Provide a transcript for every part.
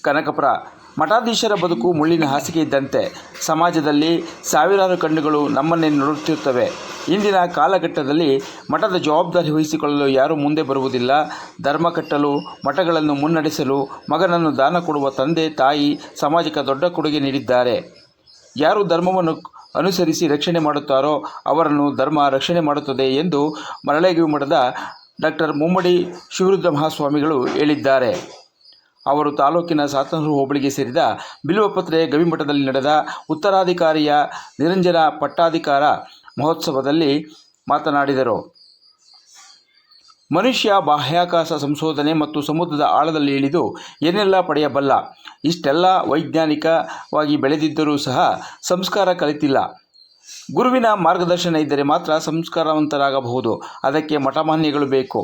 ಕನಕಪುರ. ಮಠಾಧೀಶರ ಬದುಕು ಮುಳ್ಳಿನ ಹಾಸಿಗೆ ಇದ್ದಂತೆ. ಸಮಾಜದಲ್ಲಿ ಸಾವಿರಾರು ಕಣ್ಣುಗಳು ನಮ್ಮನ್ನೇ ನೋಡುತ್ತಿರುತ್ತವೆ. ಇಂದಿನ ಕಾಲಘಟ್ಟದಲ್ಲಿ ಮಠದ ಜವಾಬ್ದಾರಿ ವಹಿಸಿಕೊಳ್ಳಲು ಯಾರೂ ಮುಂದೆ ಬರುವುದಿಲ್ಲ. ಧರ್ಮ ಕಟ್ಟಲು, ಮಠಗಳನ್ನು ಮುನ್ನಡೆಸಲು ಮಗನನ್ನು ದಾನ ಕೊಡುವ ತಂದೆ ತಾಯಿ ಸಮಾಜಕ್ಕೆ ದೊಡ್ಡ ಕೊಡುಗೆ ನೀಡಿದ್ದಾರೆ. ಯಾರು ಧರ್ಮವನ್ನು ಅನುಸರಿಸಿ ರಕ್ಷಣೆ ಮಾಡುತ್ತಾರೋ ಅವರನ್ನು ಧರ್ಮ ರಕ್ಷಣೆ ಮಾಡುತ್ತದೆ ಎಂದು ಮರಳೇಗಿವಿ ಮಠದ ಡಾಕ್ಟರ್ ಮುಮ್ಮಡಿ ಶಿವರುದ್ರ ಮಹಾಸ್ವಾಮಿಗಳು ಹೇಳಿದ್ದಾರೆ. ಅವರು ತಾಲೂಕಿನ ಸಾತನೂರು ಹೋಬಳಿಗೆ ಸೇರಿದ ಬಿಲ್ವಪತ್ರೆ ಗವಿಮಠದಲ್ಲಿ ನಡೆದ ಉತ್ತರಾಧಿಕಾರಿಯ ನಿರಂಜನ ಪಟ್ಟಾಧಿಕಾರ ಮಹೋತ್ಸವದಲ್ಲಿ ಮಾತನಾಡಿದರು. ಮನುಷ್ಯ ಬಾಹ್ಯಾಕಾಶ ಸಂಶೋಧನೆ ಮತ್ತು ಸಮುದ್ರದ ಆಳದಲ್ಲಿ ಇಳಿದು ಏನೆಲ್ಲ ಪಡೆಯಬಲ್ಲ. ಇಷ್ಟೆಲ್ಲ ವೈಜ್ಞಾನಿಕವಾಗಿ ಬೆಳೆದಿದ್ದರೂ ಸಹ ಸಂಸ್ಕಾರ ಕಲಿತಿಲ್ಲ. ಗುರುವಿನ ಮಾರ್ಗದರ್ಶನ ಇದ್ದರೆ ಮಾತ್ರ ಸಂಸ್ಕಾರವಂತರಾಗಬಹುದು. ಅದಕ್ಕೆ ಮಠಮಾನ್ಯಗಳು ಬೇಕು.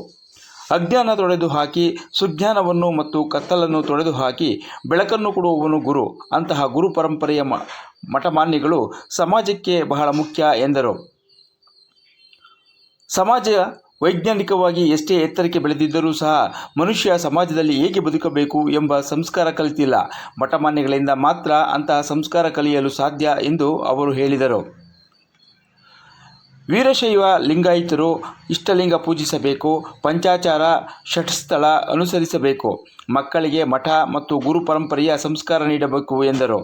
ಅಜ್ಞಾನ ತೊಡೆದು ಹಾಕಿ ಸುಜ್ಞಾನವನ್ನು ಮತ್ತು ಕತ್ತಲನ್ನು ತೊಡೆದು ಹಾಕಿ ಬೆಳಕನ್ನು ಕೊಡುವವನು ಗುರು. ಅಂತಹ ಗುರು ಪರಂಪರೆಯ ಮಠಮಾನ್ಯಗಳು ಸಮಾಜಕ್ಕೆ ಬಹಳ ಮುಖ್ಯ ಎಂದರು. ಸಮಾಜ ವೈಜ್ಞಾನಿಕವಾಗಿ ಎಷ್ಟೇ ಎತ್ತರಕ್ಕೆ ಬೆಳೆದಿದ್ದರೂ ಸಹ ಮನುಷ್ಯ ಸಮಾಜದಲ್ಲಿ ಹೇಗೆ ಬದುಕಬೇಕು ಎಂಬ ಸಂಸ್ಕಾರ ಕಲಿತಿಲ್ಲ. ಮಠಮಾನ್ಯಗಳಿಂದ ಮಾತ್ರ ಅಂತಹ ಸಂಸ್ಕಾರ ಕಲಿಯಲು ಸಾಧ್ಯ ಎಂದು ಅವರು ಹೇಳಿದರು. ವೀರಶೈವ ಲಿಂಗಾಯತರು ಇಷ್ಟಲಿಂಗ ಪೂಜಿಸಬೇಕು, ಪಂಚಾಚಾರ ಷಟ್ಸ್ಥಳ ಅನುಸರಿಸಬೇಕು, ಮಕ್ಕಳಿಗೆ ಮಠ ಮತ್ತು ಗುರು ಪರಂಪರೆಯ ಸಂಸ್ಕಾರ ನೀಡಬೇಕು ಎಂದರು.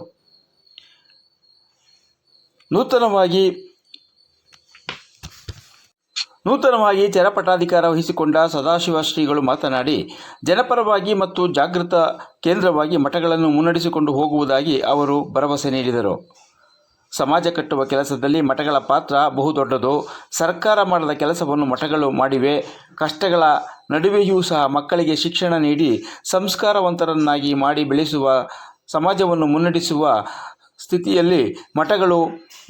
ನೂತನವಾಗಿ ಚರಪಟ್ಟಾಧಿಕಾರ ವಹಿಸಿಕೊಂಡ ಸದಾಶಿವ ಶ್ರೀಗಳು ಮಾತನಾಡಿ, ಜನಪರವಾಗಿ ಮತ್ತು ಜಾಗೃತ ಕೇಂದ್ರವಾಗಿ ಮಠಗಳನ್ನು ಮುನ್ನಡೆಸಿಕೊಂಡು ಹೋಗುವುದಾಗಿ ಅವರು ಭರವಸೆ ನೀಡಿದರು. ಸಮಾಜ ಕಟ್ಟುವ ಕೆಲಸದಲ್ಲಿ ಮಠಗಳ ಪಾತ್ರ ಬಹುದೊಡ್ಡದು. ಸರ್ಕಾರ ಮಾಡದ ಕೆಲಸವನ್ನು ಮಠಗಳು ಮಾಡಿವೆ. ಕಷ್ಟಗಳ ನಡುವೆಯೂ ಸಹ ಮಕ್ಕಳಿಗೆ ಶಿಕ್ಷಣ ನೀಡಿ ಸಂಸ್ಕಾರವಂತರನ್ನಾಗಿ ಮಾಡಿ ಬೆಳೆಸುವ, ಸಮಾಜವನ್ನು ಮುನ್ನಡೆಸುವ ಸ್ಥಿತಿಯಲ್ಲಿ ಮಠಗಳು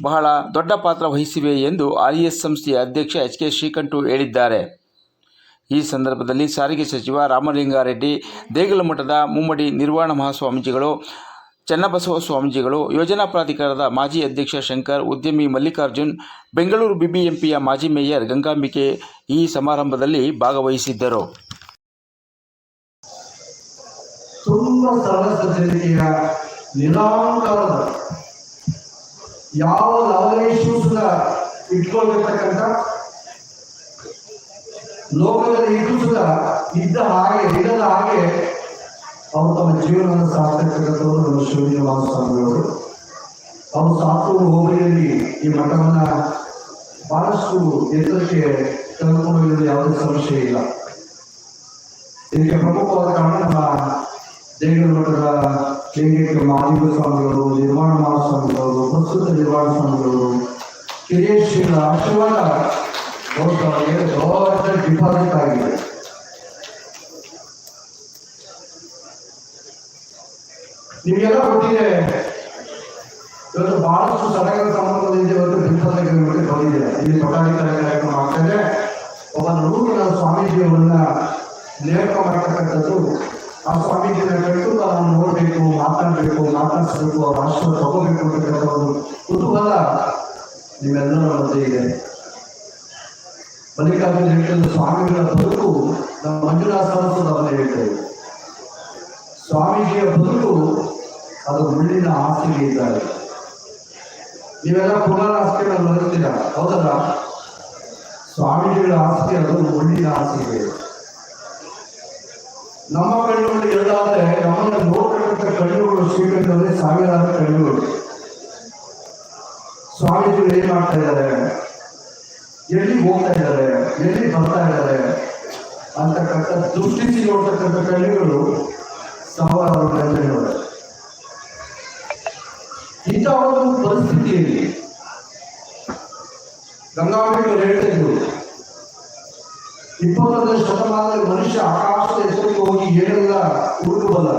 ಬಹಳ ದೊಡ್ಡ ಪಾತ್ರ ವಹಿಸಿವೆ ಎಂದು RES ಸಂಸ್ಥೆಯ ಅಧ್ಯಕ್ಷ HK ಶ್ರೀಕಂಠು ಹೇಳಿದ್ದಾರೆ. ಈ ಸಂದರ್ಭದಲ್ಲಿ ಸಾರಿಗೆ ಸಚಿವ ರಾಮಲಿಂಗಾರೆಡ್ಡಿ, ದೇಗುಲ ಮಠದ ಮುಮ್ಮಡಿ ನಿರ್ವಾಣ ಮಹಾಸ್ವಾಮೀಜಿಗಳು, ಚನ್ನಬಸವ ಸ್ವಾಮೀಜಿಗಳು, ಯೋಜನಾ ಪ್ರಾಧಿಕಾರದ ಮಾಜಿ ಅಧ್ಯಕ್ಷ ಶಂಕರ್, ಉದ್ಯಮಿ ಮಲ್ಲಿಕಾರ್ಜುನ್, ಬೆಂಗಳೂರು BBMPಯ ಮಾಜಿ ಮೇಯರ್ ಗಂಗಾಂಬಿಕೆ ಈ ಸಮಾರಂಭದಲ್ಲಿ ಭಾಗವಹಿಸಿದ್ದರು. ತುಂಬ ಸರಳ ನಿರಾಂಕಾರದ ಯಾವ ಲವಲೇಶು ಸಹ ಇಟ್ಕೊಂಡಿರ್ತಕ್ಕಂಥ ಲೋಕದಲ್ಲಿ ಇದ್ದು ಸಹ ಇದ್ದ ಹಾಗೆ ಇಲ್ಲದ ಹಾಗೆ ಅವರು ತಮ್ಮ ಜೀವನವನ್ನು ಸಾರ್ಥಕತಕ್ಕಂಥವರು ನಮ್ಮ ಶ್ರೀನಿವಾಸ ಸ್ವಾಮಿಯವರು. ಅವರು ಸಾತೂರು ಹೋಬಳಿಯಲ್ಲಿ ಈ ಮಠವನ್ನ ಬಹಳಷ್ಟು ಎತ್ತರಕ್ಕೆ ತೆಗೆದುಕೊಂಡು ಯಾವುದೇ ಸಮಸ್ಯೆ ಇಲ್ಲ. ಇದಕ್ಕೆ ಪ್ರಮುಖವಾದ ಕಾರಣ ನಮ್ಮ ದೇಗುಲ ಮಠದ ಲಿಂಗೈಕ್ಯ ಮಹಾದೇವ ಸ್ವಾಮಿಗಳು, ನಿರ್ವಾಣ ಮಹಾಸ್ವಾಮಿಗಳು, ಪ್ರಸ್ತುತ ನಿರ್ವಾಣ ಸ್ವಾಮಿಗಳು, ಕಿರಿಯ ಶ್ರೀಗಳ ಆಶೀರ್ವಾದ ಅವರಿಗೆ ದೊಡ್ಡ ಡಿಪಾಸಿಟ್ ಆಗಿದೆ. ನಿಮಗೆಲ್ಲ ಗೊತ್ತಿದೆ, ಇವತ್ತು ಬಹಳಷ್ಟು ಸಡಗರ ಸಂಬಂಧದಿಂದ ಇವತ್ತು ಡಿಪಾಸಿಟ್ ಬಂದಿದೆ. ಇಲ್ಲಿ ಪಟ್ಟಾಧಿಕಾರ ಕಾರ್ಯಕ್ರಮ ಆಗ್ತದೆ. ಒಬ್ಬ ನೂತನ ಸ್ವಾಮೀಜಿಯವರನ್ನ ನೇಮಕ ಮಾಡತಕ್ಕಂಥದ್ದು. ಆ ಸ್ವಾಮೀಜಿನ ಕಟ್ಟು ನಾವು ನೋಡಬೇಕು, ಮಾತಾಡಬೇಕು, ಮಾತಾಡಿಸ್ಬೇಕು, ಅವ್ರ ಆಶೀರ್ವಾದ ತಗೋಬೇಕು ಅಂತಕ್ಕಂಥ ಒಂದು ಕುತೂಹಲ ನಿಮ್ಮೆಲ್ಲರ ಮಧ್ಯೆ ಇದೆ. ಮಲ್ಲಿಕಾರ್ಜುನ ಹೇಳ್ತೇವೆ, ಸ್ವಾಮಿಗಳ ಬದುಕು ನಮ್ಮ ಮಂಜುನಾಥ ಸರಸ್ವತವನ್ನ ಹೇಳ್ತೇವೆ. ಸ್ವಾಮೀಜಿಯ ಬದುಕು ಅದು ಮುಳ್ಳಿನ ಹಾಸಿಗೆ ಇದ್ದಾರೆ. ನೀವೆಲ್ಲ ಪುನರ್ ಹಾಸಿಗೆ ಬರುತ್ತೀರ, ಹೌದಲ್ಲ? ಸ್ವಾಮೀಜಿಗಳ ಹಾಸಿಗೆ ಅದು ಮುಳ್ಳಿನ ಹಾಸಿಗೆ. ನಮ್ಮ ಕಣ್ಣುಗಳು ಎಲ್ಲಾದ್ರೆ ನಮ್ಮನ್ನು ನೋಡ್ತಕ್ಕಂಥ ಕಣ್ಣುಗಳು ಶ್ರೀಕಂಠದಲ್ಲಿ ಸಾವಿರಾರು ಕಣ್ಣುಗಳು. ಸ್ವಾಮೀಜಿಗಳು ಏನ್ ಮಾಡ್ತಾ ಇದ್ದಾರೆ, ಎಲ್ಲಿ ಹೋಗ್ತಾ ಇದ್ದಾರೆ, ಎಲ್ಲಿ ಬರ್ತಾ ಇದ್ದಾರೆ ಅಂತಕ್ಕಂಥ ದೃಷ್ಟಿಸಿ ನೋಡ್ತಕ್ಕಂಥ ಕಣ್ಣುಗಳು ಸಾವಿರಾರು ಕಣ್ಣುಗಳು. ಇಂಥ ಒಂದು ಪರಿಸ್ಥಿತಿಯಲ್ಲಿ ಗಂಗಾಂಬಿಕರು ಹೇಳ್ತಾ ಇದ್ರು, 21ನೇ ಶತಮಾನದಲ್ಲಿ ಮನುಷ್ಯ ಆಕಾಶದ ಎತ್ತರಕ್ಕೆ ಹೋಗಿ ಏನೆಲ್ಲ ಹುಡುಕಬಲ್ಲ,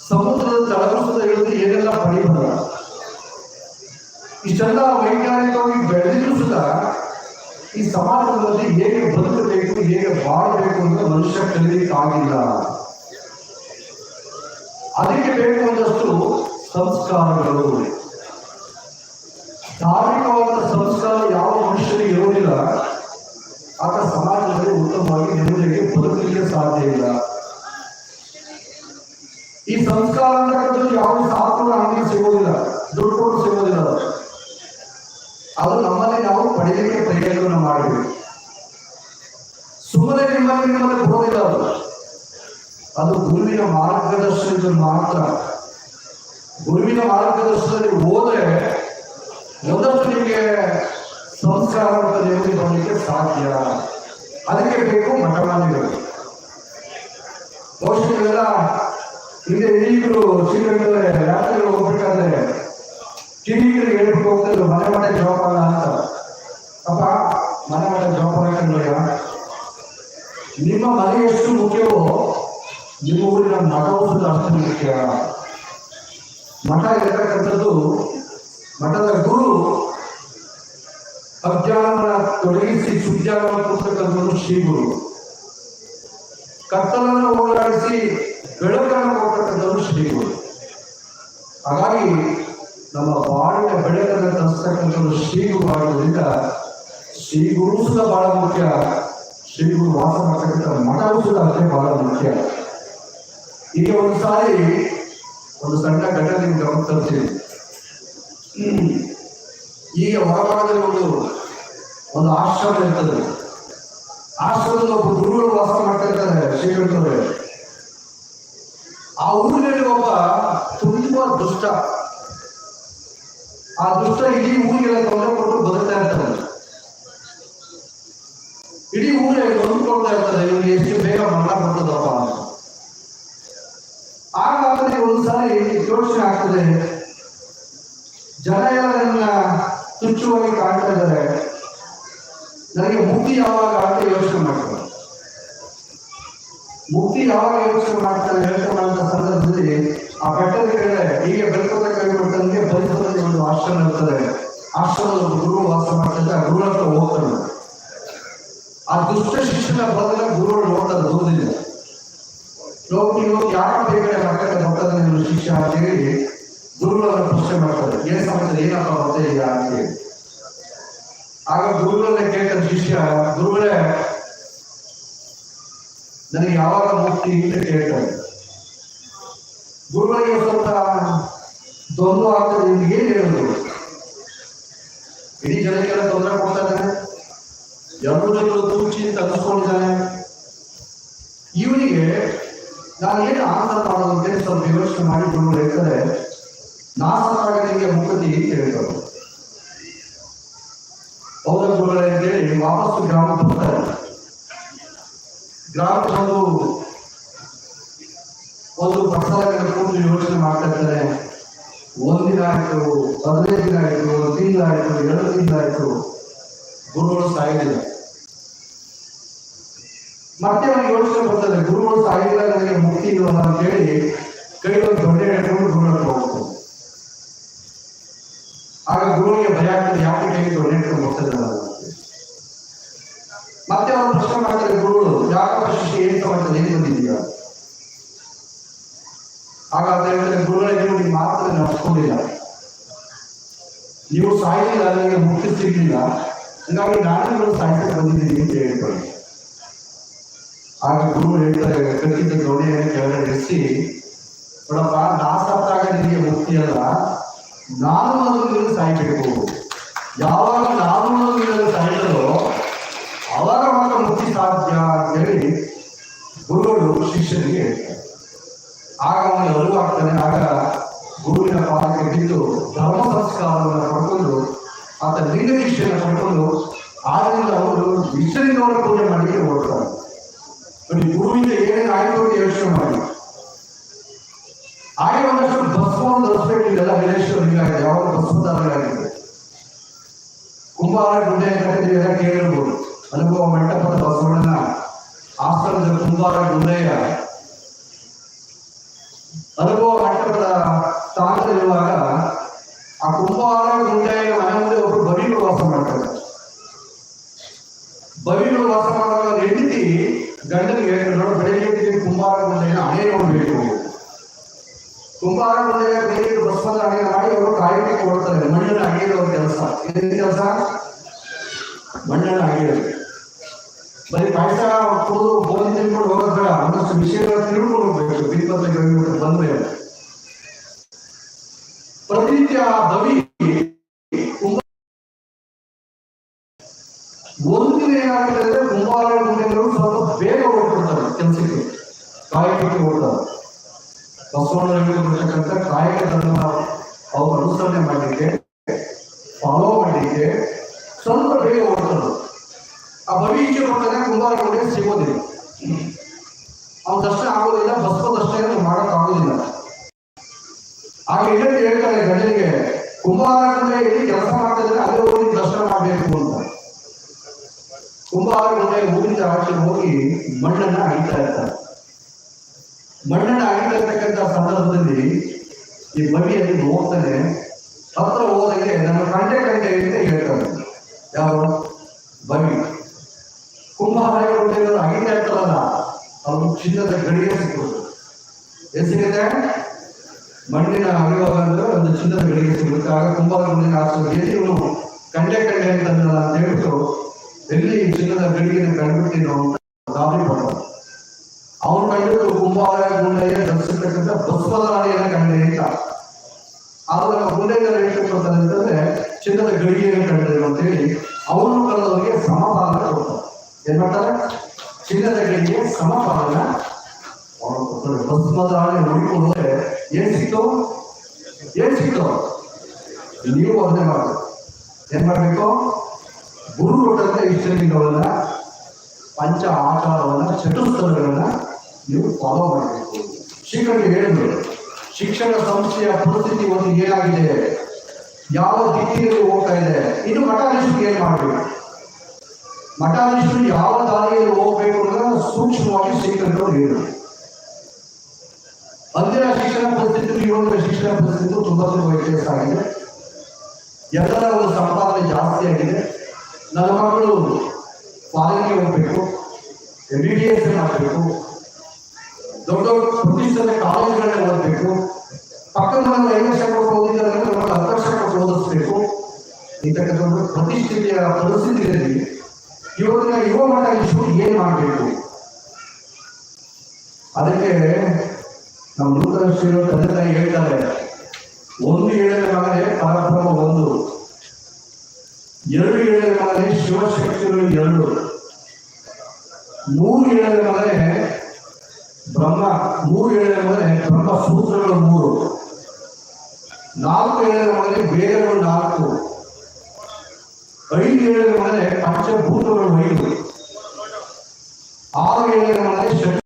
ಸಮುದ್ರದ ತಳಮಸದ ಇಳಿದು ಏನೆಲ್ಲ ಪಡೆಯಬಲ್ಲ. ಇಷ್ಟೆಲ್ಲ ವೈಜ್ಞಾನಿಕವಾಗಿ ಬೆಳೆದಿದ್ರು ಸುತ್ತ ಈ ಸಮಾಜದಲ್ಲಿ ಹೇಗೆ ಬದುಕಬೇಕು, ಹೇಗೆ ಬಾಳಬೇಕು ಅಂತ ಮನುಷ್ಯ ಕಲಿಯಲಿಕ್ಕಾಗಿಲ್ಲ. ಅದಕ್ಕೆ ಬೇಕು ಒಂದಷ್ಟು ಸಂಸ್ಕಾರಗಳು. ಧಾರ್ಮಿಕವಾದ ಸಂಸ್ಕಾರ ಯಾವ ಮನುಷ್ಯನಿಗೆ ಇರೋದಿಲ್ಲ, ಆಗ ಸಮಾಜದಲ್ಲಿ ಉತ್ತಮವಾಗಿ ನೆಮ್ಮದಿಗೆ ಬದುಕಲಿಕ್ಕೆ ಸಾಧ್ಯ ಇಲ್ಲ. ಈ ಸಂಸ್ಕಾರ ಅಂತಕ್ಕಂಥದ್ದು ಯಾವುದೇ ಸಾಧನ ಅಂಗಡಿ ಸಿಗೋದಿಲ್ಲ, ದುಡ್ಡು ಕೊಟ್ಟು ಸಿಗೋದಿಲ್ಲ. ಅದು ನಮ್ಮಲ್ಲಿ ನಾವು ಪಡೆಯಲಿಕ್ಕೆ ಪ್ರಯತ್ನ ಮಾಡಬೇಕು. ಸುಮ್ಮನೆ ನಿಮ್ಮಲ್ಲಿ ಬರೋದಿಲ್ಲ. ಅದು ಗುರುವಿನ ಮಾರ್ಗದರ್ಶನದಲ್ಲಿ ಮಾತ್ರ. ಗುರುವಿನ ಮಾರ್ಗದರ್ಶನದಲ್ಲಿ ಹೋದ್ರೆ ಒಂದಷ್ಟು ನಿಮಗೆ ಸಂಸ್ಕಾರ ನೆಮ್ಮದಿ ಬರಲಿಕ್ಕೆ ಸಾಧ್ಯ. ಅದಕ್ಕೆ ಬೇಕು ಮಠಮಾನ್ಯಗಳು. ಬಹುಶಃ ಹಿಂದೆ ಹಿರಿಯರು ಶ್ರೀರಂಗದ ಯಾತ್ರೆಗಳು ಹೋಗ್ಬೇಕಾದ್ರೆ ಕಿರಿಯರಿಗೆ ಹೇಳ್ಬಿಟ್ಟು ಹೋಗ್ತಿದ್ರು, ಮನೆ ಮಠ ಜೋಪಾನ ಅಂತ. ಅಪ್ಪ, ಮನೆ ಮಠ ಜೋಪಾನ ಕಂಡ್ರೆ ನಿಮ್ಮ ಮನೆ ಎಷ್ಟು ಮುಖ್ಯವೋ ನಿಮ್ಮ ಊರಿನ ಮಠವು ಅಷ್ಟು ಮುಖ್ಯ. ಮಠ ಇರತಕ್ಕಂಥದ್ದು, ಮಠದ ಗುರು ಅಜ್ಞಾನ ತೊಡಗಿಸಿ ಸುಜ್ಞಾನ ಕೊಡ್ತಕ್ಕಂಥದ್ದು ಶ್ರೀಗುರು. ಕತ್ತಲನ್ನು ಹೋರಾಡಿಸಿ ಬೆಳಕನ್ನು ಕೊಡ್ತಕ್ಕಂಥದ್ದು ಶ್ರೀಗುರು. ಹಾಗಾಗಿ ನಮ್ಮ ಬಾಳಿನ ಬೆಳಕನ್ನು ತರಿಸ್ತಕ್ಕಂಥದ್ದು ಶ್ರೀಗುರು ಆಗೋದ್ರಿಂದ ಶ್ರೀಗುರು ಸುದ ಬಹಳ ಮುಖ್ಯ. ಶ್ರೀಗುರು ವಾಸ ಮಾಡ್ತಕ್ಕಂಥ ಮಠವು ಸುದ ಅಷ್ಟೇ ಬಹಳ ಮುಖ್ಯ. ಈಗ ಒಂದು ಸಾರಿ ಒಂದು ಸಣ್ಣ ಘಟನೆ ನೀವು ಗಮನ ತರ್ತೀವಿ. ಈಗ ಹೊರಭಾಗದಲ್ಲಿ ಒಂದು ಆಶ್ರಮ ಇರ್ತದೆ. ಆಶ್ರಮದಲ್ಲಿ ಒಬ್ಬ ಗುರುಗಳು ವಾಸ ಮಾಡ್ತಾ ಇರ್ತಾರೆ ಶ್ರೀಕಂಠರೇ. ಆ ಊರಿನಲ್ಲಿ ಒಬ್ಬ ತುಂಬಾ ದುಷ್ಟ. ಆ ದುಷ್ಟ ಇಡೀ ಊರಿಗೆಲ್ಲ ತೊಂದರೆ ಕೊಟ್ಟು ಬದುಕ್ತಾ ಇರ್ತಾರೆ. ಇಡೀ ಊರೇ ನೊಂದ್ಕೊಳ್ತಾ ಇರ್ತಾರೆ, ಇವ್ರಿಗೆ ಎಷ್ಟು ಬೇಗ ಮರಣ ಬರ್ತದಪ್ಪ ಅಂತ. ಆಗ ಅವರಿಗೆ ಒಂದ್ಸಾರಿ ಯೋಚನೆ ಆಗ್ತದೆ, ಜನ ಎಲ್ಲ ನನ್ನ ತುಚ್ಛವಾಗಿ ಕಾಣ್ತಾ ಇದ್ದಾರೆ, ನನಗೆ ಮುಕ್ತಿ ಯಾವಾಗ ಅಂತ ಯೋಚನೆ ಮಾಡ್ತಾರೆ. ಮುಕ್ತಿ ಯಾವಾಗ ಯೋಚನೆ ಮಾಡ್ತಾರೆ ಸಂದರ್ಭದಲ್ಲಿ ಆ ಬೆಟ್ಟದ ಕಡೆ ಹೀಗೆ ಬೆಳ್ಕೋತ ಕೈಗೊಳ್ತಂಗೆ ಪರಿಸರದಲ್ಲಿ ಒಂದು ಆಶ್ರಮ ಇರ್ತದೆ. ಆಶ್ರಮದ ಗುರು ವಾಸ ಮಾಡ್ತಿದ್ದ ಗುರು ಹತ್ರ ಹೋಗ್ತಾರೆ. ಆ ದುಷ್ಟ ಶಿಕ್ಷಣ ಬದಲ ಗುರುಗಳು ನೋಡ್ತಾರೆ ದೂರದಿಂದ. ಹೋಗಿ ಯಾರ ಬೇಗಡೆ ಮಕ್ಕಳ ಮಕ್ಕಳ ಶಿಕ್ಷೆ ಅಂತ ಹೇಳಿ ಗುರುಗಳನ್ನು ಪ್ರಶ್ನೆ ಮಾಡ್ತಾರೆ, ಏನ್ ಸಮಸ್ಯೆ, ಏನಪ್ಪ ಬರ್ತಾ ಇದೆಯಾ ಅಂತ ಹೇಳಿ. ಆಗ ಗುರುಗಳನ್ನೇ ಕೇಳ್ತಾರೆ ಶಿಷ್ಯ, ಗುರುಗಳೇ ನನಗೆ ಯಾವಾಗ ಮುಕ್ತಿ ಅಂತ ಕೇಳ್ತಾರೆ. ಗುರುಗಳಿಗೆ ಸ್ವಲ್ಪ ತೊಂದರೆ ಆಗ್ತದೆ, ನಿಮ್ಗೆ ಏನ್ ಹೇಳುದು? ಇಡೀ ಜನಕ್ಕೆಲ್ಲ ತೊಂದರೆ ಕೊಡ್ತಾ ಇದ್ದಾನೆ, ಎರಡು ಜನರು ತೂಚಿ ಅಂತ ಅನ್ನಿಸ್ಕೊಂಡಿದ್ದಾನೆ. ಇವನಿಗೆ ನಾನು ಏನು ಆನ್ಸರ್ ಮಾಡೋದು ಅಂತೇಳಿ ಸ್ವಲ್ಪ ಯೋಚನೆ ಮಾಡಿ ಗುರುಗಳು ಹೇಳ್ತಾರೆ, ನಾಸರಾಗ ನಿಮಗೆ ಮುಕ್ತಿ ಅಂತ ಹೇಳ್ತಾರೆ. ಹೌದ ಗುರುಗಳೇ ಅಂತೇಳಿ ವಾಪಸ್ಸು ಗ್ರಾಮಕ್ಕೆ ಬರ್ತಾರೆ. ಗ್ರಾಮಕ್ಕೆ ಬಂದು ಒಂದು ಪ್ರಸಾದ ಕೂತು ಯೋಚನೆ ಮಾಡ್ತಾ ಇರ್ತಾರೆ. ಒಂದಿನ ಆಯ್ತು, 15 ದಿನ ಆಯ್ತು, 1 ತಿಂಗಳಾಯ್ತು, 2 ತಿಂಗಳಾಯ್ತು, ಗುರುಗಳು ಸಾಯಿಲ್ಲ. ಮತ್ತೆ ಅವ್ರಿಗೆ ಯೋಚನೆ ಬರ್ತದೆ, ಗುರುಗಳು ಸಾಯಿಲ್ಲ, ನನಗೆ ಮುಕ್ತಿ ಇಲ್ವಲ್ಲ ಅಂತ ಹೇಳಿ ಕೈಗೊಂದು ದೊಡ್ಡ ಹಿಡ್ಕೊಂಡು ಗುರುಗಳು ಹೋಗ್ತಾರೆ. ಆಗ ಗುರುವಿಗೆ ಭಯ ಆಗ್ತದೆ, ಯಾಕೆ ಕೈ ದೊಡ್ಡ ಹಿಡ್ಕೊಂಡು ಹೋಗ್ತದೆ. ಮತ್ತೆ ಅವರು ಪ್ರಶ್ನೆ ಮಾಡ್ತಾರೆ, ಗುರುಗಳು ಯಾಕಪ್ಪ ಶಿಷ್ಯ ಏನ್ ಸಮಾಚಾರ, ಏನ್ ಬಂದಿದೆಯಾ? ಆಗ ಗುರುಗಳಿಗೆ ನೀವು ಮಾತ್ರ ನಡ್ಸ್ಕೊಂಡಿಲ್ಲ, ನೀವು ಸಾಯಿಲ್ಲ, ನನಗೆ ಮುಕ್ತಿ ಸಿಗಲಿಲ್ಲ, ಹಂಗಾಗಿ ನಾನು ಸಾಯಿಸಕ್ಕೆ ಬಂದಿದ್ದೀನಿ ಅಂತ ಹೇಳ್ತಾರೆ. ಆಗ ಗುರುಗಳು ಹೇಳ್ತಾರೆ, ಕಟ್ಟಿದ್ದ ದೊಣ್ಣೆಯನ್ನು ಕೆಳಗಡೆ ಇರಿಸಿ, ನೋಡಪ್ಪ, ನಾಸತ್ತಾಗ ನಿನಗೆ ಮುಕ್ತಿ ಅಲ್ಲ, ನಾನು ಅದನ್ನು ಸಾಯ್ಬೇಕು. ಯಾವಾಗ ನಾನು ಅದನ್ನು ಸಾಯ್ತದೋ ಅವಾಗ ಮಾತ್ರ ಮುಕ್ತಿ ಸಾಧ್ಯ ಅಂತ ಹೇಳಿ ಗುರುಗಳು ಶಿಷ್ಯನಿಗೆ ಹೇಳ್ತಾರೆ. ಆಗ ಅವನಿಗೆ ಅರಿವಾಗ್ತಾನೆ. ಆಗ ಗುರುವಿನ ಪಾದಕ್ಕೆ ಬಿದ್ದು ಧರ್ಮ ಸಂಸ್ಕಾರವನ್ನು ಪಡ್ಕೊಂಡು ಆತ ಲಿಂಗ ದೀಕ್ಷೆಯನ್ನು ಪಡ್ಕೊಂಡು ಆದ್ದರಿಂದ ಅವರು ವಿಷಯದವರ ಪೂಜೆ ಮಾಡಲಿಕ್ಕೆ ಹೊರಡ್ತಾರೆ. ಗುರುವಿಂದ ಏನೇನು ಆಯ್ತು ಅಂತ ಯೋಚನೆ ಮಾಡಿ ಹಾಗೆ ಒಂದಷ್ಟು ಭಸ್ಮವನ್ನು ಧರಿಸಬೇಕಿಲ್ಲ. ವಿಲೇಶ್ವರನಿಗಾಗಿದೆ, ಯಾವಾಗ ಭಸ್ಮಧಾರರಾಗಿದೆ. ಕುಂಬಾರ ಗುಡ್ಡೆ ಕಟ್ಟಿದ್ರೆ ಎಲ್ಲ ಕೇಳಿರ್ಬೋದು. ಅನುಭವ ಮಂಟಪದ ಬಸವಣ್ಣನ ಆಶ್ರಮದ ಕುಂಬಾರ ಗುಡ್ಡೆಯ ಅನುಭವ ಮಂಟಪದ ಸ್ಥಾನದಲ್ಲಿರುವಾಗ ಆ ಕುಂಬಾರ ಗುಡ್ಡೆಯ ಮನೆ ಮುಂದೆ ಒಬ್ಬರು ಬವಿಗಳು ವಾಸ ಮಾಡ್ತಾರೆ. ಬವಿಗಳು ವಾಸ ಮಾಡುವಾಗ ಹೆಂಡತಿ ಗಂಡನಿಗೆ ನೋಡಿ, ಬೆಳಿಗ್ಗೆ ಕುಂಬಾರ ಗುಡ್ಡೆಯ ಹಣೆ ನೋಡ್ಬೇಕು. ಕುಂಬಾರ ಗುಡ್ಡೆಯ ಬೆಳಿಗ್ಗೆ ಭಸ್ಮದ ಹಣೆ ಮಾಡಿ ಅವರು ಕಾಯಕ್ಕೆ ಕೊಡ್ತಾರೆ. ಮಣ್ಣಿನ ಅಗೆಯೋರ ಕೆಲಸ. ಏನ್ ಕೆಲಸ? ಮಣ್ಣನ್ನು ಅಗೆಯೋದು. ಬರೀ ಪಾಯಸ ಕುಡಿದು ಬೋನ್ ತಿಳ್ಕೊಂಡು ಹೋಗೋದ್ ಬೇಡ, ಒಂದಷ್ಟು ವಿಷಯಗಳ ತಿಳ್ಕೊಂಡು ಹೋಗ್ಬೇಕು. 20 ಕಿಲೋಮೀಟರ್ ಬಂದ್ರೆ ಪ್ರತಿನಿತ್ಯ ಬವಿ ಒಂದಿನ ಏನಾಗುತ್ತೆ ಅಂದ್ರೆ ಕುಂಬಾರ ಗುಂಡಿಗಳು ಸ್ವಲ್ಪ ಬೇಗ ಹೊರಡ್ತಾರೆ ಕೆಲಸಕ್ಕೆ, ಕಾಯಕಕ್ಕೆ ಹೊರಡ್ತಾರೆ. ಬಸವಣ್ಣನಿಗೆ ಬರ್ತಕ್ಕಂಥ ಕಾಯಕದನ್ನ ಅವ್ರು ಅನುಸರಣೆ ಮಾಡಲಿಕ್ಕೆ, ಫಾಲೋ ಮಾಡಲಿಕ್ಕೆ ಸ್ವಲ್ಪ ಬೇಗ ಹೊರಡ್ತಾರೆ. ಆ ಬವಿ ಈಚೆ ಕೊಟ್ಟರೆ ಕುಂಬಾರ ಗುಂಡಿಗೆ ಸಿಗೋದಿಲ್ಲ, ಅವ್ನ ದರ್ಶನ ಆಗೋದಿಲ್ಲ, ಭಸ್ಮ ದರ್ಶನ ಮಾಡಕ್ ಆಗೋದಿಲ್ಲ. ಆಗ ಇನ್ನೊಂದು ಹೇಳ್ತಾರೆ ಗಂಡನಿಗೆ, ಕುಂಬಾರ ಗುಂಡೆಯಲ್ಲಿ ಕೆಲಸ ಮಾಡ್ತಿದ್ರೆ ಅಲ್ಲೇ ಹೋಗಿ ದರ್ಶನ ಮಾಡಬೇಕು ಅಂತ. ಕುಂಬಾರ ಗುಂಡೆ ಊರಿಂದ ಆಚೆ ಹೋಗಿ ಮಣ್ಣನ್ನ ಅಗಿತಾ ಇರ್ತಾರೆ. ಮಣ್ಣನ್ನ ಅಗಿತಾ ಇರ್ತಕ್ಕಂಥ ಸಂದರ್ಭದಲ್ಲಿ ಈ ಬವಿಯಲ್ಲಿ ಹೋಗ್ತಾನೆ, ಹತ್ರ ಹೋದಾಗೆ ನಮ್ಮ ಕಂಡೆ ಅಂತ ಹೇಳ್ತಾರೆ. ಯಾವ ಬವಿ ಕುಂಬಾರ ಗುಂಡೆಗಳು ಅಗಿತಾ ಇರ್ತಾರಲ್ಲ, ಅವ್ರು ಚಿನ್ನದ ಗಡಿಗೆ ಸಿಕ್ಕೋದು. ಏನ್ ಸಿಗುತ್ತೆ? ಮಣ್ಣಿನ ಅಗಿವಾಗ ಅಂದ್ರೆ ಒಂದು ಚಿನ್ನದ ಗಡಿಗೆ ಸಿಗುತ್ತೆ. ಆಗ ಕುಂಬಾರ ಗುಂಡಿನ ಆಚೆ ಇವನು ಕಂಡೆ ಅಂತ ಹೇಳ್ಬಿಟ್ಟು ಎಲ್ಲಿ ಚಿನ್ನದ ಗಡಿಗೆ ಕಂಡುಬಿಟ್ಟಿನೋ ಅಂತ ಗಾಬರಿ ಪಡ. ಅವನು ಕಂಡುಬಿಟ್ಟು ಕುಂಬಾರ ಗುಂಡೆಗೆ ಧರಿಸಿರ್ತಕ್ಕಂಥ ಭಸ್ಮದ ರಾಣಿಯನ್ನ ಕಂಡೆ ಅಂತ. ಆವಾಗ ಗುಂಡೆಗಳ ಹೇಳ್ಕೊಡ್ತಾರೆ ಅಂತಂದ್ರೆ ಚಿನ್ನದ ಗಡಿಗೆಯನ್ನು ಕಂಡಿದೆ ಅಂತ ಹೇಳಿ ಅವನು ಕರೆದವರಿಗೆ ಸಮಪಾಲನ ಕೊಡ್ತಾರೆ. ಏನ್ ಮಾಡ್ತಾರೆ? ಚಿನ್ನದ ಗಡಿಗೆ ಸಮಪಾಲನ ಭಸ್ಮದ ರಾಣಿ ನೋಡಿಕೊಂಡು ಹೋದ್ರೆ ಏನ್ ಸಿಕ್ತು? ನೀವು ಅದನ್ನೇ ಮಾಡಿ ಏನ್ ಮಾಡ್ಬೇಕು? ಗುರು ಕೊಟ್ಟಂತ ಇಷ್ಟಗಳನ್ನ, ಪಂಚ ಆಚಾರವನ್ನ, ಚತುಸ್ತರಗಳನ್ನ ನೀವು ಫಾಲೋ ಮಾಡಬೇಕು. ಶ್ರೀಕಂಠ ಹೇಳಿದ್ರು, ಶಿಕ್ಷಣ ಸಂಸ್ಥೆಯ ಪರಿಸ್ಥಿತಿ ಒಂದು ಏನಾಗಿದೆ, ಯಾವ ದಿಕ್ಕಿನಲ್ಲಿ ಹೋಗ್ತಾ ಇದೆ, ಇನ್ನು ಮಠಾಧೀಶರು ಏನ್ ಮಾಡಬೇಕು, ಮಠಾಧೀಶರು ಯಾವ ದಾರಿಯಲ್ಲಿ ಹೋಗ್ಬೇಕು ಅನ್ನೋದನ್ನ ಸೂಕ್ಷ್ಮವಾಗಿ ಶ್ರೀಕಂಠರು ಹೇಳಿದ್ರು. ಅಂದಿನ ಶಿಕ್ಷಣ ಪರಿಸ್ಥಿತಿ ಇವಾಗ ಶಿಕ್ಷಣ ಪರಿಸ್ಥಿತಿ ತುಂಬಾ ವ್ಯತ್ಯಾಸ ಆಗಿದೆ. ಎಲ್ಲರ ಒಂದು ಸಂಪಾದನೆ ಜಾಸ್ತಿ ಆಗಿದೆ. ನನ್ನ ಮಕ್ಕಳು ಫಾರಿನ್ಗೆ ಹೋಗ್ಬೇಕು, MBBS ಮಾಡಬೇಕು, ದೊಡ್ಡ ದೊಡ್ಡ ಪ್ರತಿಷ್ಠಿತ ಕಾಲೇಜುಗಳನ್ನ ಓದಬೇಕು, ಪಕ್ಕದ ಮನೆ 5 ಲಕ್ಷ ಕೊಟ್ಟು ಓದಿದ್ದಾರೆ, 10 ಲಕ್ಷ ಕೊಟ್ಟು ಓದಿಸ್ಬೇಕು. ಇಂತಕ್ಕಂಥ ಪ್ರತಿಷ್ಠಿತೆಯ ಪರಿಸ್ಥಿತಿಯಲ್ಲಿ ಇವತ್ತಿನ ಯುವ ಮಠಾಧೀಶರು ಏನ್ ಮಾಡಬೇಕು? ಅದಕ್ಕೆ ನಮ್ಮ ನೂತನ ಶ್ರೀಗಳು ತಂದೆ ತಾಯಿ ಹೇಳ್ತಾರೆ, ಒಂದು ಹೇಳಿದ ಮಗನೇ ಪರಬ್ರಹ್ಮ ಒಂದು, 2 ಹೇಳಿದ ಮಗನೇ ಶಿವಶಕ್ತಿಗಳು 2, 3 ಹೇಳಿದ ಮಗನೇ ಬ್ರಹ್ಮ, 3 ಹೇಳಿದ ಮಗನೇ ಬ್ರಹ್ಮ ಸೂತ್ರಗಳು 3, 4 ಹೇಳಿದ ಮಗನೇ ವೇದಗಳು 4, 5 ಹೇಳಿದ ಮಗನೇ ಪಂಚಭೂತಗಳು 5, 6 ಹೇಳಿದ ಮಗನೇ ಶಕ್ತಿ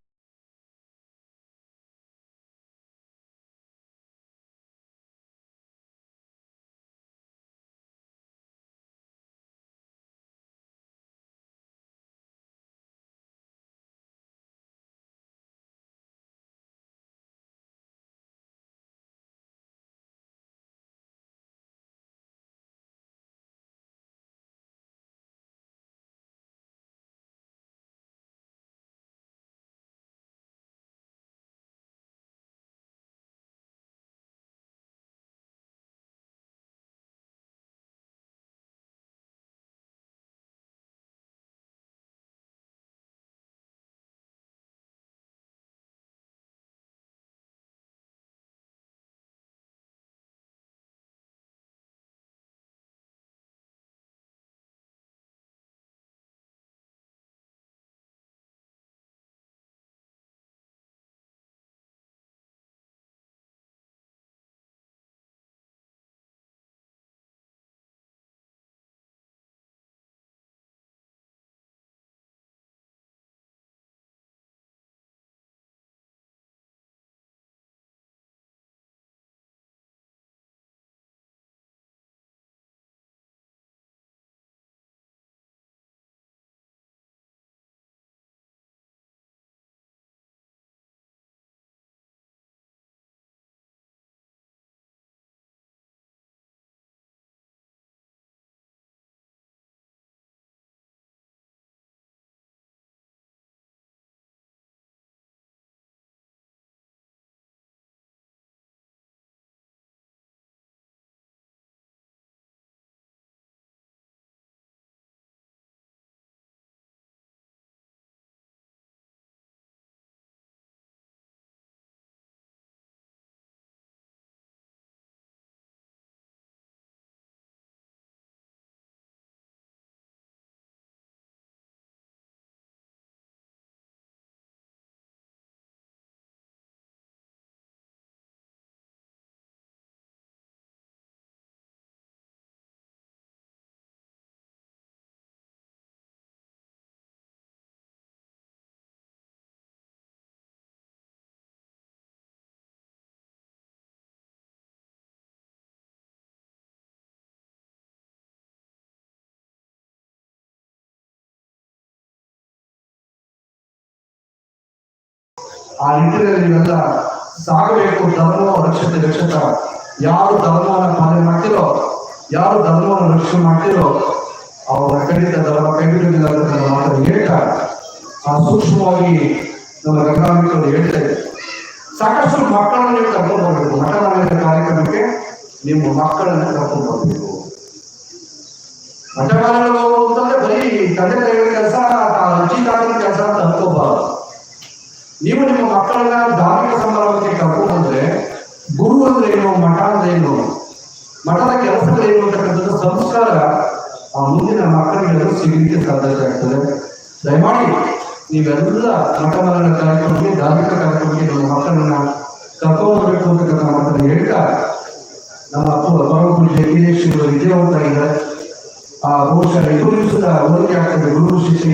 ಆ ನಿಟ್ಟಿನಲ್ಲಿ ನೀವೆಲ್ಲ ಸಾಗಬೇಕು. ಧರ್ಮ ರಕ್ಷತೆ ರಕ್ಷತ. ಯಾರು ಧರ್ಮವನ್ನು ಪಾಲನೆ ಮಾಡ್ತಿರೋ, ಯಾರು ಧರ್ಮವನ್ನು ರಕ್ಷಣೆ ಮಾಡ್ತಿರೋ ಅವರ ಖಂಡಿತ ಧರ್ಮ ಕೈಬಿಡುವುದಿಲ್ಲ ಅಂತ ನನ್ನ ಮಾತನ್ನು ಹೇಳ್ತಾ ಸೂಕ್ಷ್ಮವಾಗಿ ನಮ್ಮ ಗಂಗಾಂಬಿಕರು ಹೇಳ್ತಾರೆ. ಸಾಕಷ್ಟು ಮಕ್ಕಳನ್ನು ನೀವು ಕರ್ಕೊಂಡು ಹೋಗ್ಬೇಕು. ಮಠಮಾನ್ಯದ ಕಾರ್ಯಕ್ರಮಕ್ಕೆ ನಿಮ್ಮ ಮಕ್ಕಳನ್ನ ಕರ್ಕೊಂಡು ಹೋಗ್ಬೇಕು. ಮಠಮಾನ್ಯಗಳು ಅಂತಂದ್ರೆ ಬರೀ ತಂದೆ ತಾಯಿಗಳ ಕೆಲಸ, ಅಜ್ಜಿ ತಾಯಿಗಳ ಕೆಲಸ ಅಂತ ಅನ್ಕೋಬಾರದು. ನೀವು ನಿಮ್ಮ ಮಕ್ಕಳನ್ನ ಧಾರ್ಮಿಕ ಸಮಾರಂಭಕ್ಕೆ ಕರ್ಕೊಂಡು ಬಂದ್ರೆ ಗುರು ಅಂದ್ರೆ ಏನು, ಮಠ ಅಂದ್ರೆ ಏನು, ಮಠದ ಕೆಲಸಗಳೇನು ಅಂತಕ್ಕಂಥದ್ದು ಸಂಸ್ಕಾರ ಆ ಮುಂದಿನ ಮಕ್ಕಳಿಗೆಲ್ಲ ಸಿಗಲಿಕ್ಕೆ ಸಾಧ್ಯತೆ ಆಗ್ತದೆ. ದಯಮಾಡಿ ನೀವೆಲ್ಲ ಮಠಮಾನ್ಯದ ಕಾರ್ಯಕ್ರಮಕ್ಕೆ, ಧಾರ್ಮಿಕ ಕಾರ್ಯಕ್ರಮಕ್ಕೆ ನಿಮ್ಮ ಮಕ್ಕಳನ್ನ ಕರ್ಕೊಂಡು ಹೋಗ್ಬೇಕು ಅಂತಕ್ಕಂಥ ಮಾತನ್ನು ಹೇಳ್ತಾ ನಮ್ಮ ಪರಮ ಪೂಜ್ಯ ವೀರೇಶ್ವರ ವಿದ್ಯಾವಂತರಾಗಿದ್ದಾರೆ. ಆ ಬಹುಶಃ 2 ದಿವಸದ ಹೋಲಿಕೆ ಆಗ್ತದೆ. ಗುರು ಶಿಷ್ಯ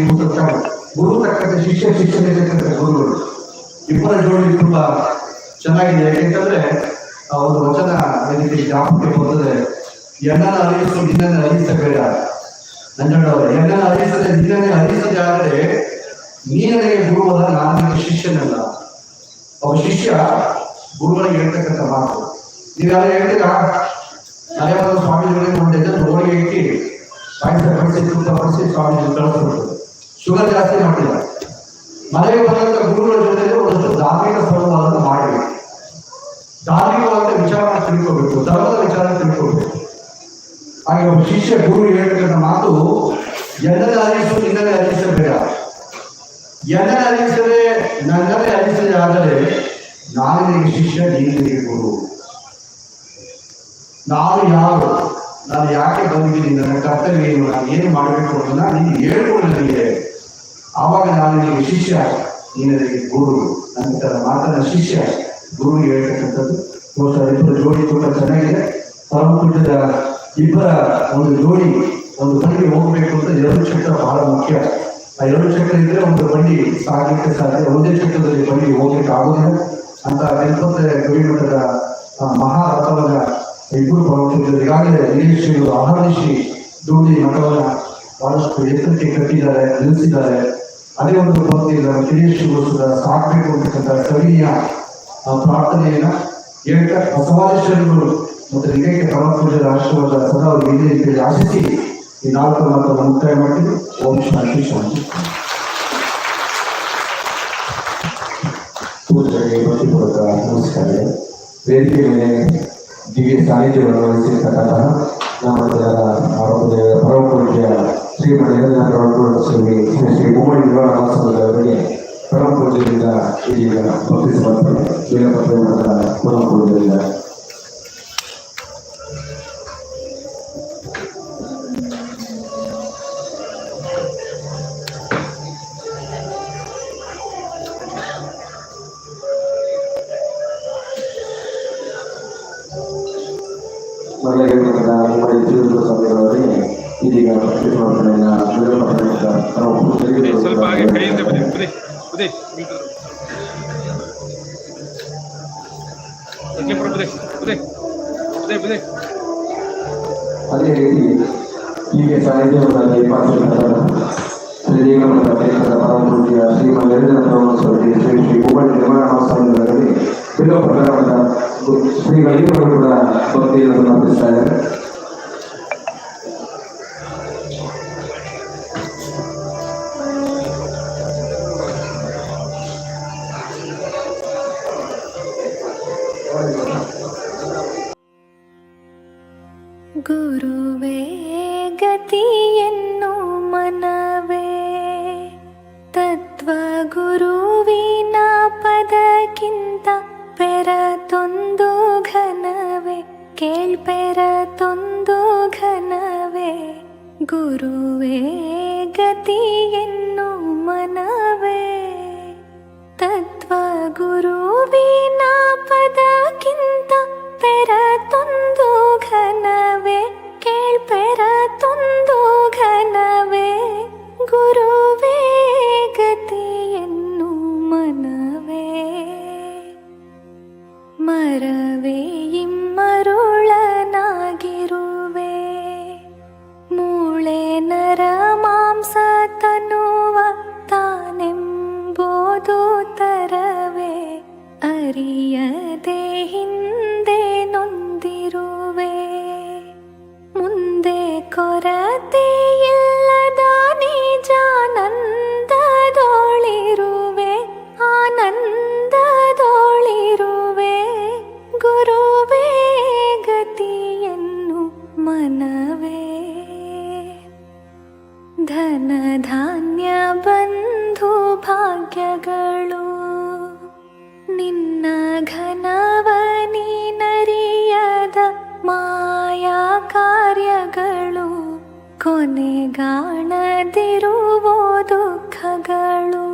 ಗುರು ತಕ್ಕಂತೆ ಶಿಷ್ಯ, ಶಿಕ್ಷಣ ತಕ್ಕಂತೆ ಗುರುಗಳು ಇಬ್ಬರ ಜೋಡಿ ತುಂಬಾ ಚೆನ್ನಾಗಿದೆ. ಯಾಕೆಂತಂದ್ರೆ ಒಂದು ವಚನ ನನಗೆ ಜ್ಞಾಪಕಕ್ಕೆ ಬರ್ತದೆ. ಎಣ್ಣನ ಅರಿಯಿಸು ನಿನ್ನನ್ನು ಅರಿಸಬೇಡ ನಂಜಣ್ಣವರ. ಎಣ್ಣನ ಅರಿಸದೆ ನಿನ್ನನ್ನೇ ಅರಿಸದೆ ಆದರೆ ನೀನೇ ಗುರುವಲ್ಲ, ನಾನು ನಿನ್ನ ಶಿಷ್ಯನಲ್ಲ. ಒಬ್ಬ ಶಿಷ್ಯ ಗುರುಗಳಿಗೆ ಹೇಳ್ತಕ್ಕಂಥ ಮಾತು ನೀವೆಲ್ಲ ಹೇಳ್ತೀರಾ. ನಾವ್ಯಾವ ಸ್ವಾಮೀಜಿಗಳಿಗೆ ಒಂದು ಹೋಳಿಗೆ ಇಟ್ಟು ಪಾಯಸ ಬಡಿಸಿ ತುಪ್ಪ ಬಡಿಸಿ ಸ್ವಾಮೀಜಿ ಕಳಿಸ್ಬಿಡ್ತದೆ. ಶುಗರ್ ಜಾಸ್ತಿ ಮಾಡಿಲ್ಲ. ಮನೆಗೆ ಬಂದಂತ ಗುರುಗಳ ಜೊತೆಗೆ ಒಂದಷ್ಟು ಧಾರ್ಮಿಕ ಸಂವಾದವನ್ನು ಮಾಡಬೇಕು. ಧಾರ್ಮಿಕವಾದ ವಿಚಾರ ತಿಳ್ಕೋಬೇಕು, ಧರ್ಮದ ವಿಚಾರ ತಿಳ್ಕೋಬೇಕು. ಹಾಗೆ ಒಬ್ಬ ಶಿಷ್ಯ ಗುರು ಹೇಳ್ತಕ್ಕಂಥ ಮಾತು, ಎನ್ನದೇ ಅರಿಸು ನಿನ್ನದೇ ಅರಿಸಬೇಡ. ಎನ್ನದೇ ಅರಿಸದೆ ನನ್ನದೇ ಅರಿಸದೆ ಆದರೆ ನಾನು ನಿನಗೆ ಶಿಷ್ಯ, ನೀನು ನಿನಗೆ ಗುರು. ನಾನು ಯಾರು, ನಾನು ಯಾಕೆ ಬಂದಿದ್ದೀನಿ, ನನ್ನ ಕರ್ತವ್ಯ ಏನು, ನಾನು ಏನು ಮಾಡಬೇಕು ಅನ್ನೋದನ್ನ ನೀನು ಹೇಳ್ಕೊಂಡು ನನಗೆ, ಆವಾಗ ನಾನು ನಿನಗೆ ಶಿಷ್ಯ, ನೀನು ನನಗೆ ಗುರು. ನಂತರ ಮಾತನ್ನ ಶಿಷ್ಯ ಗುರುವಿಗೆ ಹೇಳ್ತಕ್ಕಂಥದ್ದು. ಬಹುಶಃ ಇಬ್ಬರ ಜೋಡಿ ತುಂಬ ಚೆನ್ನಾಗಿದೆ. ಪರಮ ಪೂಜ್ಯದ ಇಬ್ಬರ ಒಂದು ಜೋಡಿ ಒಂದು ಬಂಡಿಗೆ ಹೋಗಬೇಕು ಅಂತ 2 ಚಕ್ರ ಬಹಳ ಮುಖ್ಯ. ಆ 2 ಚಕ್ರ ಇದ್ರೆ ಒಂದು ಬಂಡಿ ಸಾಗಲಿಕ್ಕೆ ಸಾಧ್ಯ. ಒಂದೇ ಚಕ್ರದಲ್ಲಿ ಬಂಡಿಗೆ ಹೋಗ್ಲಿಕ್ಕೆ ಆಗೋದಿಲ್ಲ ಅಂತ ಗಣಪತಿ ಗವಿಮಠದ ಮಹಾರಥವನ್ನ ಇಬ್ಬರು ಪರಮಪೂಜ್ಯರು ಈಗಾಗಲೇ ವೀರೇಶ್ವರರು ಆಹ್ವಾನಿಸಿ ದುಡ್ಡಿ ಮಠವನ್ನ ಬಹಳಷ್ಟು ಎತ್ತರಕ್ಕೆ ಕಟ್ಟಿದ್ದಾರೆ, ನಿಲ್ಲಿಸಿದ್ದಾರೆ. ಅದೇ ಒಂದು ಭಕ್ತಿಯಿಂದ ವೀರೇಶ್ವರ ಸಾಕಬೇಕು ಅಂತಕ್ಕಂಥ ಸವಿಯ ಪ್ರಾರ್ಥನೆಯನ್ನ ಹೇಳ್ತಾ ಬಸವಾದೀಶ್ವರರು ಮತ್ತು ಲಿಂಗೈಕ್ಯ ಪರಮಪೂಜ್ಯರ ಆಶೀರ್ವಾದ ಸದಾ ಅವರು ಇದೆ ಅಂತೇಳಿ ಆಶಿಸಿ ಈ 4 ಮಾತನ್ನು ಮುಕ್ತಾಯ ಮಾಡ್ತೀವಿ. ಓಂ ಶಾಂತಿ ಶಾಂತಿ. ಪೂಜೆಗೆ ಭಕ್ತಿಪೂರ್ವಕ ನಮಸ್ಕಾರ. ವೇದಿಕೆ ಮೇಲೆ ದಿವ್ಯ ಸಾನ್ನಿಧ್ಯವನ್ನು ವಹಿಸಿರ್ತಕ್ಕಂತಹ ನಮ್ಮ ಆರೋಗ್ಯ ಪರಮ ಪೂಜ್ಯ ಶ್ರೀ ಶ್ರೀ ಮುಮ್ಮಡಿ ನಿರ್ವಾಣವಾಸವರಿಗೆ ಪರಮ ಪೂಜ್ಯರಿಂದ ಇದೀಗ ಭಕ್ತಿ ಸಮರ್ಪಣೆ ವೀರಭದ್ರ ಮಠದ ಪರಮ ಪೂಜ್ಯರಿಂದ. ಸ್ವಾಮಿಗಳವರಿಗೆ ಇದೀಗ ಭಕ್ತಿ ಸಮರ್ಪಣೆಯನ್ನು ಸ್ವಲ್ಪ ಹಾಗೆ ಕೈಯಿಂದ ಅದೇ ರೀತಿ ಹೀಗೆ ಸಾಹಿತ್ಯವನ್ನು ಪರಮಪೂಜ್ಯ ಶ್ರೀಮಂತ ಶ್ರೀ ಶ್ರೀ ಮುಮ್ಮಡಿ ನಿರ್ಮಾಣೋತ್ಸವದಲ್ಲಿ ಬಿಲ್ಲೋ ಪ್ರಕಾರದ ಶ್ರೀಗಳಿಗೂ ಕೂಡ ಭಕ್ತಿಯನ್ನು ಸಮರ್ಪಿಸ್ತಾ ಇದ್ದಾರೆ. ಗುರುವೇ ಗತಿಯನ್ನು ಮನವೇ ತತ್ವ ಗುರುವಿನ ಪದಕ್ಕಿಂತ ಪೆರತೊಂದು ಘನವೇ ಕೇಳ್ಪೆರತೊಂದು ಘನವೇ ಗುರುವೇ ಗತಿಯನ್ನು ಮನವೇ ತತ್ವ ಗುರುವಿನ ಪದಕ್ಕಿಂತ ಪೆರತೊಂದು ಘನವೇ ಕೇಳ್ಪೆರತೊಂದು ಘನವೇ ಗುರುವೇ ಗತಿಯನ್ನು ಮನವೇ ಮರವೇ ಇಮ್ಮರುಳನಾಗಿರುವೆ ಮೂಳೆ ನರ ಮಾಂಸ ತನುವ ತಾನೆಂಬುದು ತರವೇ ಅರಿಯದೆ ಹಿಂದೆ ನೊಂದಿರುವೆ, ಮುಂದೆ ಕೊರತೆ ಇಲ್ಲದ ನಿಜಾನಂದದೊಳಿರುವೆ, ಆನಂದದೊಳಿರುವೆ. ಗುರುವೇ ಗತಿಯನ್ನು ಮನವೇ, ಧನ ಧಾನ್ಯ ಬಂಧು ಭಾಗ್ಯಗಳು ನಿನ್ನ ಘನವ ನೀನರಿಯದ ಮಾಯಾ ಕಾರ್ಯಗಳು, ಕೊನೆಗಾಣದಿರುವೋ ದುಃಖಗಳು.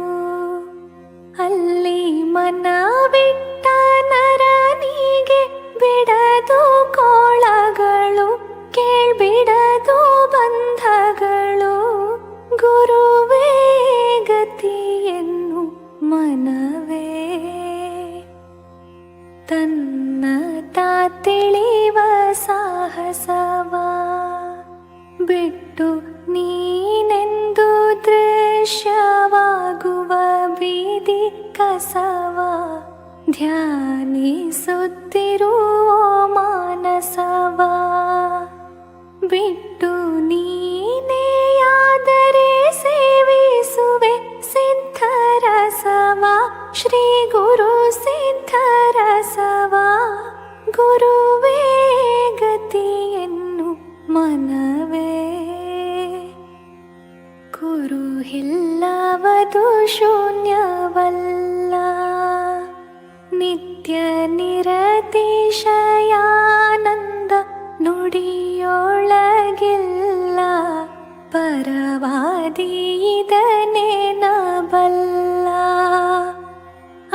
ಅಲ್ಲಿ ಮನವಿಟ್ಟ ನರನಿಗೆ ಬಿಡದು ಕೋಳಗಳು, ಕೇಳ್ಬಿಡದು ಬಂಧಗಳು. ಗುರುವೇ ಗತಿಯನ್ನು ಮನವೇ, ತನ್ನ ತಿಳಿವ ಸಾಹಸವ ಬಿಟ್ಟು ನೀನೆಂದು ದೃಶ್ಯವಾಗುವ ಬೀದಿ ಕಸವ ಧ್ಯಾನಿಸುತ್ತಿರುವ ಮಾನಸವ ಬಿಟ್ಟು ನೀನೆಯಾದರೆ ಸೇವಿಸುವೆ ಸಿದ್ಧರಸವ, ಶ್ರೀ ಗುರು ಸಿದ್ಧರಸವ. ಗುರುವೇ ಗತಿಯನ್ನು ಮನವೇ, ಗುರು ಇಲ್ಲವದು ಶೂನ್ಯವಲ್ಲ, ನಿತ್ಯ ನಿರತಿಶಯಾನಂದ ನುಡಿಯೊಳಗಿಲ್ಲ. ಪರವಾದಿ ಇದನೇನ ಬಲ್ಲ,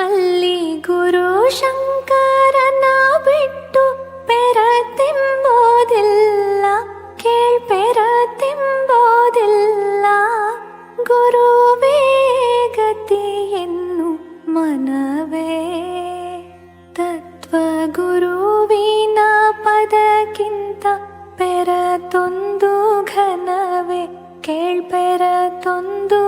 ಅಲ್ಲಿ ಗುರು ಶಂಕರನ ಬಿಟ್ಟು ಪೆರತೆಂಬೋದಿಲ್ಲ, ಕೇಳ್ಪೆರತೆಂಬೋದಿಲ್ಲ. ಗುರುವೇ ಗತಿಯನ್ನು ಮನವೇ, ತತ್ವ ಗುರುವಿನ ಪದಕ್ಕಿಂತ ಪೆರತೊಂದು ಘನವೇ, ಕೇಳ್ಪೆರತೊಂದು